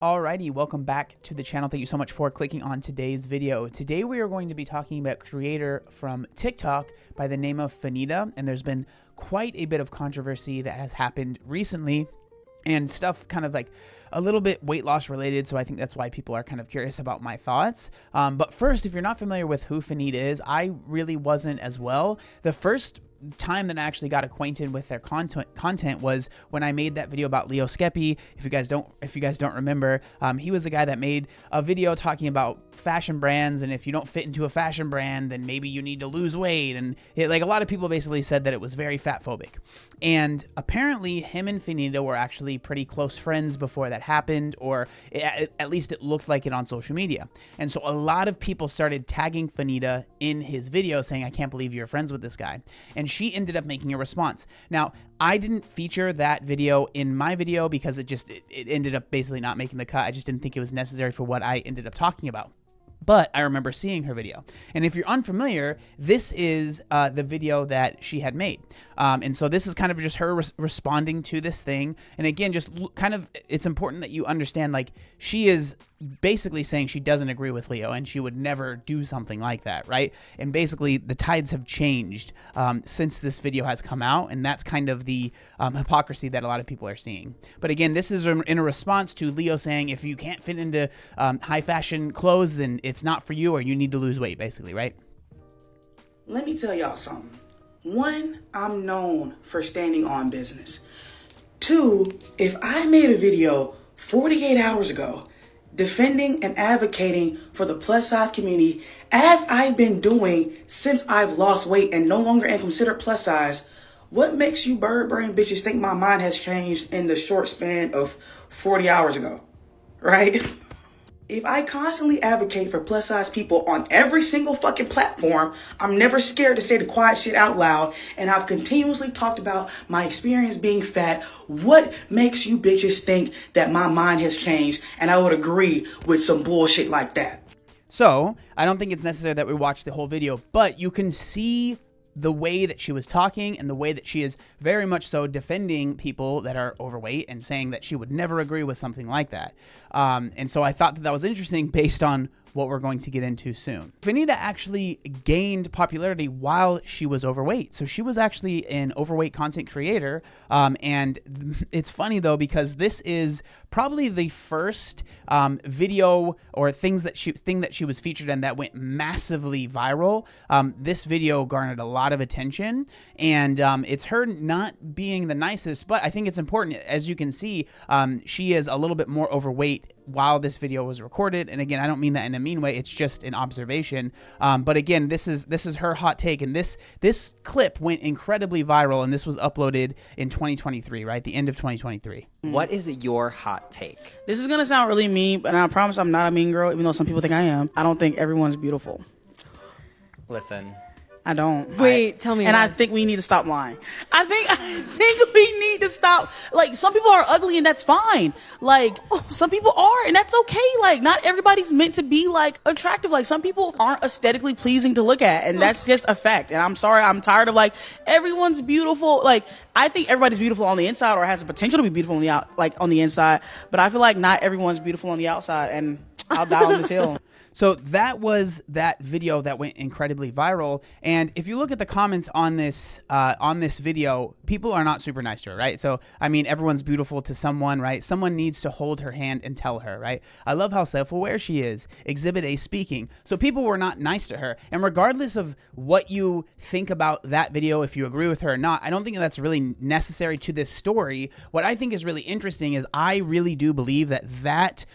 Alrighty, welcome back to the channel. Thank you so much for clicking on today's video. Today we are going to be talking about a creator from TikTok by the name of Fanita, and there's been quite a bit of controversy that has happened recently and stuff kind of like a little bit weight loss related, so I think that's why people are kind of curious about my thoughts. But first, if you're not familiar with who Fanita is, I really wasn't as well. The first time that I actually got acquainted with their content was when I made that video about Leo Skepi. If you guys don't remember, he was the guy that made a video talking about fashion brands, and if you don't fit into a fashion brand, then maybe you need to lose weight. And like a lot of people basically said that it was very fat phobic. And apparently him and Fanita were actually pretty close friends before that happened, or at least it looked like it on social media. And so a lot of people started tagging Fanita in his video saying, "I can't believe you're friends with this guy." And she ended up making a response. Now, I didn't feature that video in my video because it ended up basically not making the cut. I just didn't think it was necessary for what I ended up talking about. But I remember seeing her video. And if you're unfamiliar, this is the video that she had made. And so this is kind of just her responding to this thing. And again, just kind of, it's important that you understand, like, she is basically saying she doesn't agree with Leo and she would never do something like that, right? And basically the tides have changed since this video has come out, and that's kind of the hypocrisy that a lot of people are seeing. But again, this is in a response to Leo saying, if you can't fit into high fashion clothes, then it's not for you, or you need to lose weight, basically, right? Let me tell y'all something. One, I'm known for standing on business. Two, if I made a video 48 hours ago defending and advocating for the plus size community, as I've been doing since I've lost weight and no longer am considered plus size, what makes you bird brain bitches think my mind has changed in the short span of 40 hours ago, right? If I constantly advocate for plus size people on every single fucking platform, I'm never scared to say the quiet shit out loud, and I've continuously talked about my experience being fat, what makes you bitches think that my mind has changed? And I would agree with some bullshit like that. So I don't think it's necessary that we watch the whole video, but you can see the way that she was talking and the way that she is very much so defending people that are overweight and saying that she would never agree with something like that. And so I thought that was interesting based on what we're going to get into soon. Fanita actually gained popularity while she was overweight. So she was actually an overweight content creator. And it's funny though, because this is probably the first video or thing that she was featured in that went massively viral. This video garnered a lot of attention, and it's her not being the nicest, but I think it's important. As you can see, she is a little bit more overweight while this video was recorded. And again, I don't mean that in a mean way. It's just an observation. But again, this is her hot take. And this clip went incredibly viral, and this was uploaded in 2023, right? The end of 2023. What is your hot take? This is gonna sound really mean, but I promise I'm not a mean girl, even though some people think I am. I don't think everyone's beautiful. Listen. I don't. Wait, tell me. And I think we need to stop lying. I think we need to stop. Like, some people are ugly, and that's fine. Like, some people are, and that's okay. Like, not everybody's meant to be like attractive. Like, some people aren't aesthetically pleasing to look at, and that's just a fact. And I'm sorry, I'm tired of like everyone's beautiful. Like, I think everybody's beautiful on the inside, or has the potential to be beautiful on the on the inside. But I feel like not everyone's beautiful on the outside, and I'll die on this hill. So that was that video that went incredibly viral. And if you look at the comments on this video, people are not super nice to her, right? So, I mean, everyone's beautiful to someone, right? Someone needs to hold her hand and tell her, right? I love how self-aware she is. Exhibit A speaking. So people were not nice to her. And regardless of what you think about that video, if you agree with her or not, I don't think that's really necessary to this story. What I think is really interesting is I really do believe that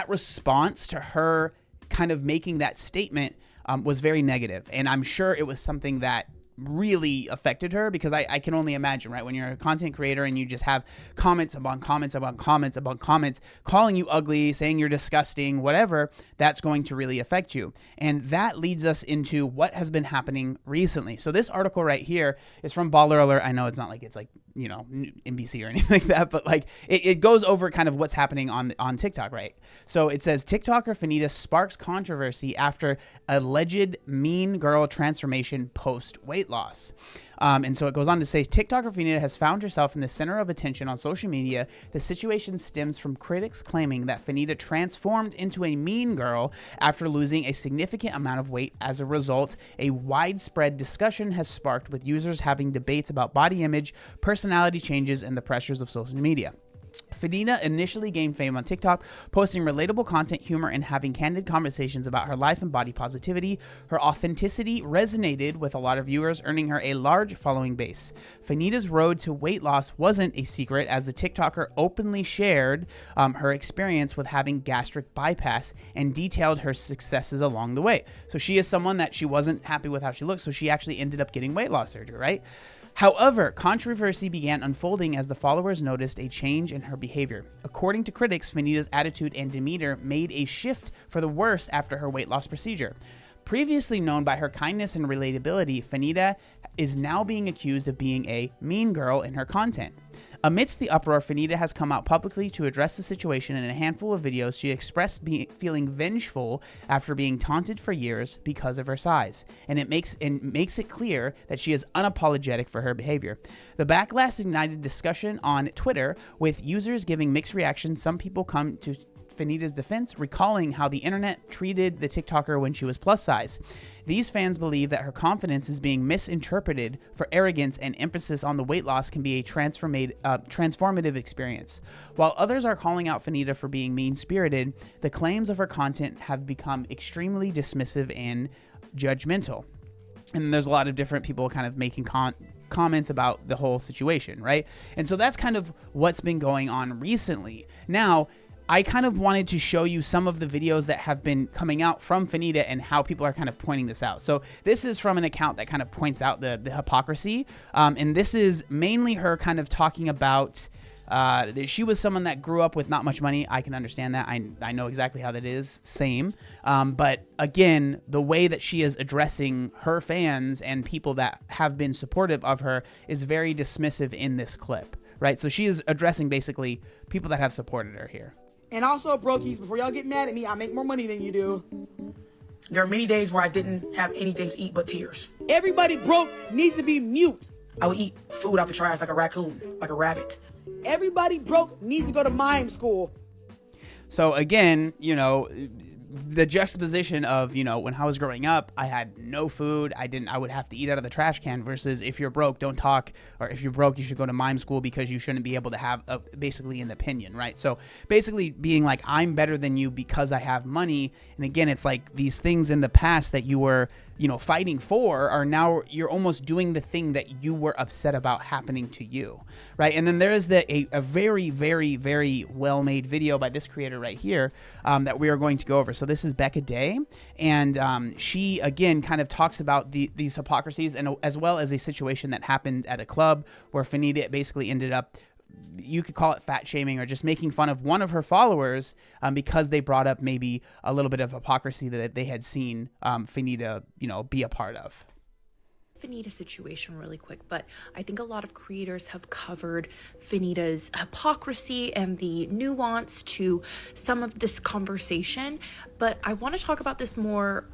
response to her kind of making that statement was very negative. And I'm sure it was something that really affected her, because I can only imagine, right? When you're a content creator and you just have comments upon comments upon comments upon comments calling you ugly, saying you're disgusting, whatever, that's going to really affect you. And that leads us into what has been happening recently. So this article right here is from Baller Alert. I know it's not like it's like, you know, NBC or anything like that, but like it goes over kind of what's happening on TikTok, right? So it says TikToker Fanita sparks controversy after alleged mean girl transformation post weight loss. And so it goes on to say, TikToker Fanita has found herself in the center of attention on social media. The situation stems from critics claiming that Fanita transformed into a mean girl after losing a significant amount of weight. As a result, a widespread discussion has sparked, with users having debates about body image, personality changes, and the pressures of social media. Fanita initially gained fame on TikTok, posting relatable content, humor, and having candid conversations about her life and body positivity. Her authenticity resonated with a lot of viewers, earning her a large following base. Fanita's road to weight loss wasn't a secret, as the TikToker openly shared her experience with having gastric bypass and detailed her successes along the way. So she is someone that she wasn't happy with how she looked, so she actually ended up getting weight loss surgery, right? However, controversy began unfolding as the followers noticed a change in her behavior. According to critics, Fanita's attitude and demeanor made a shift for the worse after her weight loss procedure. Previously known by her kindness and relatability, Fanita is now being accused of being a mean girl in her content. Amidst the uproar, Fanita has come out publicly to address the situation. In a handful of videos, she expressed feeling vengeful after being taunted for years because of her size, and it makes it clear that she is unapologetic for her behavior. The backlash ignited discussion on Twitter, with users giving mixed reactions. Some people come to Fanita's defense, recalling how the internet treated the TikToker when she was plus size. These fans believe that her confidence is being misinterpreted for arrogance, and emphasis on the weight loss can be a transformative experience. While others are calling out Fanita for being mean-spirited, the claims of her content have become extremely dismissive and judgmental. And there's a lot of different people kind of making comments about the whole situation, right? And so that's kind of what's been going on recently. Now, I kind of wanted to show you some of the videos that have been coming out from Fanita and how people are kind of pointing this out. So this is from an account that kind of points out the hypocrisy. And this is mainly her kind of talking about she was someone that grew up with not much money. I can understand that. I know exactly how that is. Same. But again, the way that she is addressing her fans and people that have been supportive of her is very dismissive in this clip, right? So she is addressing basically people that have supported her here. And also, brokies, before y'all get mad at me, I make more money than you do. There are many days where I didn't have anything to eat but tears. Everybody broke needs to be mute. I would eat food out the trash like a raccoon, like a rabbit. Everybody broke needs to go to mime school. So again, you know, the juxtaposition of, you know, when I was growing up, I had no food. I would have to eat out of the trash can, versus if you're broke, don't talk, or if you're broke, you should go to mime school because you shouldn't be able to have basically an opinion, right? So basically being like, I'm better than you because I have money. And again, it's like these things in the past that you were, you know, fighting for are now you're almost doing the thing that you were upset about happening to you, right? And then there is a very, very, very well-made video by this creator right here that we are going to go over. So this is Becca Day, and she again kind of talks about these hypocrisies, and as well as a situation that happened at a club where Fanita basically ended up, you could call it fat shaming, or just making fun of one of her followers because they brought up maybe a little bit of hypocrisy that they had seen Fanita, you know, be a part of. Fanita situation really quick, but I think a lot of creators have covered Fanita's hypocrisy and the nuance to some of this conversation, but I want to talk about this more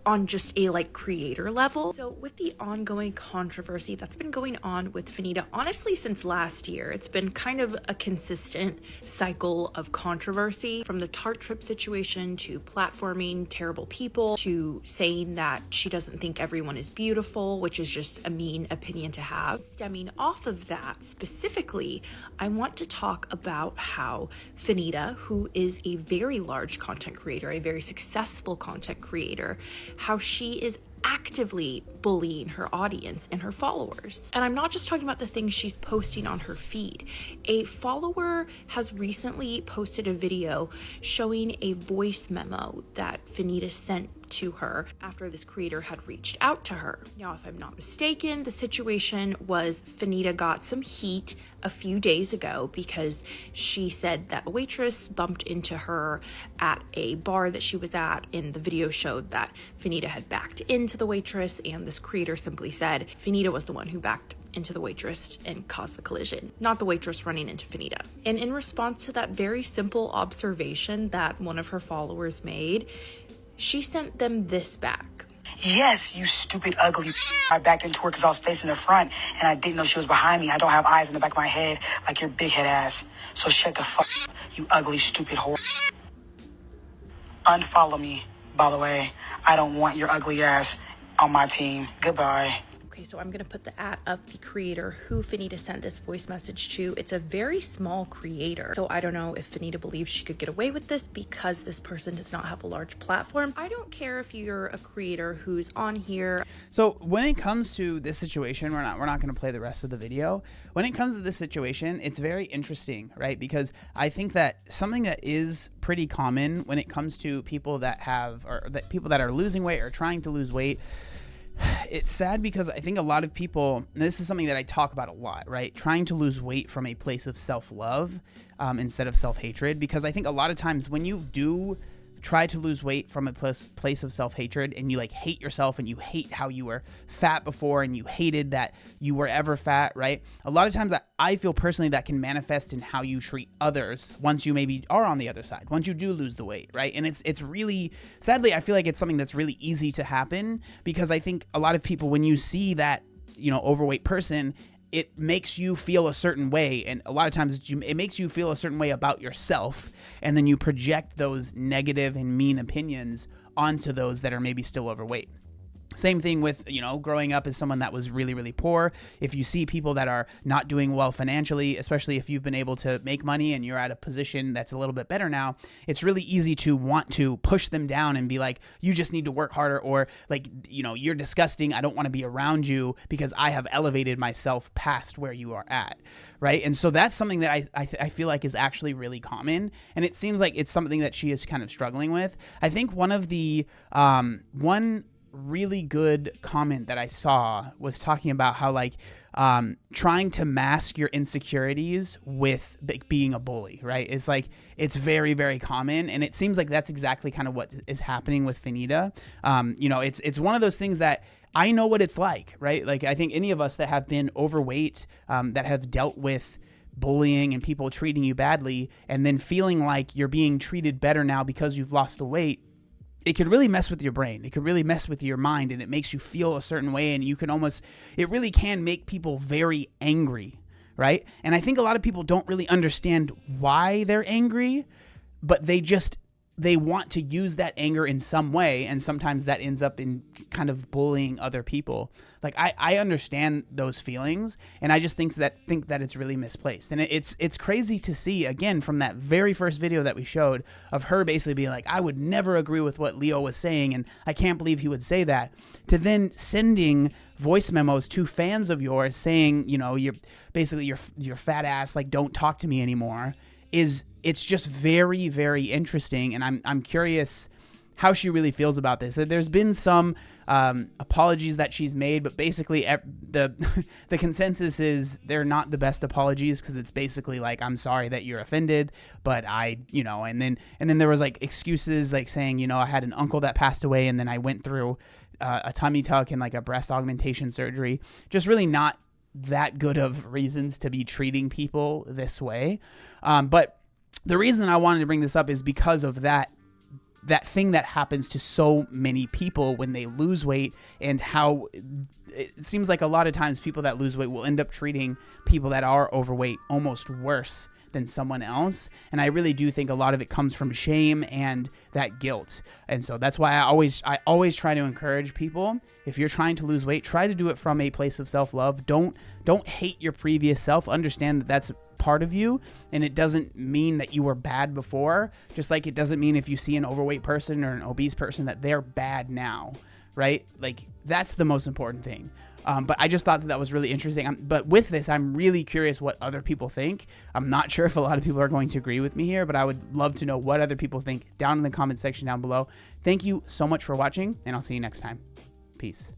on just a creator level. So with the ongoing controversy that's been going on with Fanita, honestly, since last year, it's been kind of a consistent cycle of controversy, from the Tart Trip situation to platforming terrible people to saying that she doesn't think everyone is beautiful, which is just a mean opinion to have. Stemming off of that specifically, I want to talk about how Fanita, who is a very large content creator, a very successful content creator, how she is actively bullying her audience and her followers. And I'm not just talking about the things she's posting on her feed. A follower has recently posted a video showing a voice memo that Fanita sent to her after this creator had reached out to her. Now, if I'm not mistaken, the situation was Fanita got some heat a few days ago because she said that a waitress bumped into her at a bar that she was at, and the video showed that Fanita had backed into the waitress, and this creator simply said Fanita was the one who backed into the waitress and caused the collision, not the waitress running into Fanita. And in response to that very simple observation that one of her followers made, she sent them this back. Yes, you stupid, ugly. I backed into her because I was facing the front and I didn't know she was behind me. I don't have eyes in the back of my head like your big head ass. So shut the fuck up, you ugly, stupid whore. Unfollow me, by the way. I don't want your ugly ass on my team. Goodbye. Okay, so I'm gonna put the @ of the creator who Fanita sent this voice message to. It's a very small creator, so I don't know if Fanita believes she could get away with this because this person does not have a large platform. I don't care if you're a creator who's on here. So when it comes to this situation, we're not going to play the rest of the video. When it comes to this situation, it's very interesting, right? Because I think that something that is pretty common when it comes to people that have, or that people that are losing weight or trying to lose weight, it's sad because I think a lot of people, and this is something that I talk about a lot, right? Trying to lose weight from a place of self-love instead of self-hatred, because I think a lot of times when you do try to lose weight from a place of self-hatred and you like hate yourself and you hate how you were fat before and you hated that you were ever fat, right? A lot of times I feel personally that can manifest in how you treat others once you maybe are on the other side, once you do lose the weight, right? And it's really, sadly, I feel like it's something that's really easy to happen because I think a lot of people, when you see that, you know, overweight person, it makes you feel a certain way, and a lot of times it makes you feel a certain way about yourself, and then you project those negative and mean opinions onto those that are maybe still overweight. Same thing with, you know, growing up as someone that was really, really poor. If you see people that are not doing well financially, especially if you've been able to make money and you're at a position that's a little bit better now, it's really easy to want to push them down and be like, you just need to work harder, or like, you know, you're disgusting. I don't want to be around you because I have elevated myself past where you are at. Right. And so that's something that I feel like is actually really common. And it seems like it's something that she is kind of struggling with. I think one of the, one really good comment that I saw was talking about how like trying to mask your insecurities with being a bully, right? It's like, it's very, very common. And it seems like that's exactly kind of what is happening with Fanita. You know, it's one of those things that I know what it's like, right? Like I think any of us that have been overweight, that have dealt with bullying and people treating you badly, and then feeling like you're being treated better now because you've lost the weight, it could really mess with your brain. It could really mess with your mind, and it makes you feel a certain way, and you can almost, it really can make people very angry, right? And I think a lot of people don't really understand why they're angry, but they want to use that anger in some way, and sometimes that ends up in kind of bullying other people. Like I understand those feelings, and I just think that it's really misplaced. And it's crazy to see, again, from that very first video that we showed of her basically being like, I would never agree with what Leo was saying, and I can't believe he would say that, to then sending voice memos to fans of yours saying, you know, you're basically your fat ass, like, don't talk to me anymore. It's just very, very interesting, and I'm curious how she really feels about this. There's been some apologies that she's made, but basically the consensus is they're not the best apologies, because it's basically like, I'm sorry that you're offended, but you know, and then there was like excuses like saying, you know, I had an uncle that passed away, and then I went through a tummy tuck and like a breast augmentation surgery. Just really not that good of reasons to be treating people this way. But the reason I wanted to bring this up is because of that thing that happens to so many people when they lose weight, and how it seems like a lot of times people that lose weight will end up treating people that are overweight almost worse than someone else. And I really do think a lot of it comes from shame and that guilt. And so that's why I always try to encourage people, if you're trying to lose weight, try to do it from a place of self-love. Don't hate your previous self. Understand that that's part of you, and it doesn't mean that you were bad before, just like it doesn't mean if you see an overweight person or an obese person that they're bad now, right? Like, that's the most important thing. But I just thought that was really interesting. But with this, I'm really curious what other people think. I'm not sure if a lot of people are going to agree with me here, but I would love to know what other people think down in the comment section down below. Thank you so much for watching, and I'll see you next time. Peace.